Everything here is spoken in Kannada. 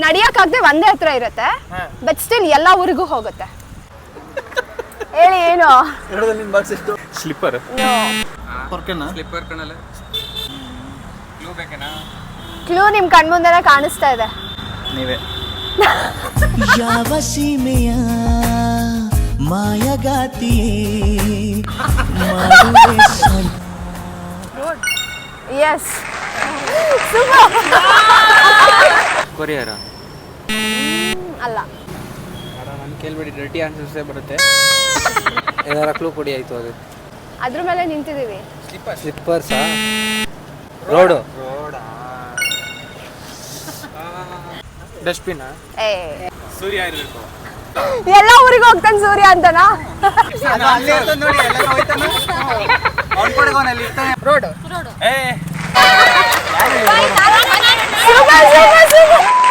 ನಡಿಯಕ್ಕಾಗದೆ ಒಂದೇ ಹತ್ರ ಇರುತ್ತೆ ಬಟ್ ಸ್ಟಿಲ್ ಎಲ್ಲ ಊರಿಗೂ ಹೋಗುತ್ತೆ. ಹೇಳಿ ಏನು? ಸ್ಲಿಪ್ಪರ್ ಸ್ಲಿಪ್ಪರ್ ಕಣಲ್ಲ. ಕ್ಲೂ ಬೇಕೇನಾ? ಕ್ಲೂ ನಿಮ್ ಕಣ್ಮುಂದೆನೆ ಕಾಣಿಸ್ತಾ ಇದೆ. ನೀವೇ. ಯಾವ ಸೀಮೆಯ ಮಾಯಗಾತಿಯೇ ಎಸ್ ಸೂಪರ್. ಕೊರಿಯರ ಅಲ್ಲ. ನಾನು ಕೇಳ್ಬೇಡಿ, ಡರ್ಟಿ ಆನ್ಸರ್ಸೇ ಬರುತ್ತೆ. ಏನಾರ ಕ್ಲೂ ಕೊಡಿ ಆಯ್ತು. ಅದು ಅದ್ರ ಮೇಲೆ ನಿಂತಿದೀವಿ. ಸ್ಲಿಪ್ಪರ್ಸಾ? ರೋಡು. ಡಸ್ಟ್ಬಿನ್. ಏ ಸೂರ್ಯ ಇರಬೇಕು. ಎಲ್ಲ ಊರಿಗೆ ಹೋಗ್ತಾನೆ ಸೂರ್ಯ ಅಂತನಾ? ರೋಡು. Super super super.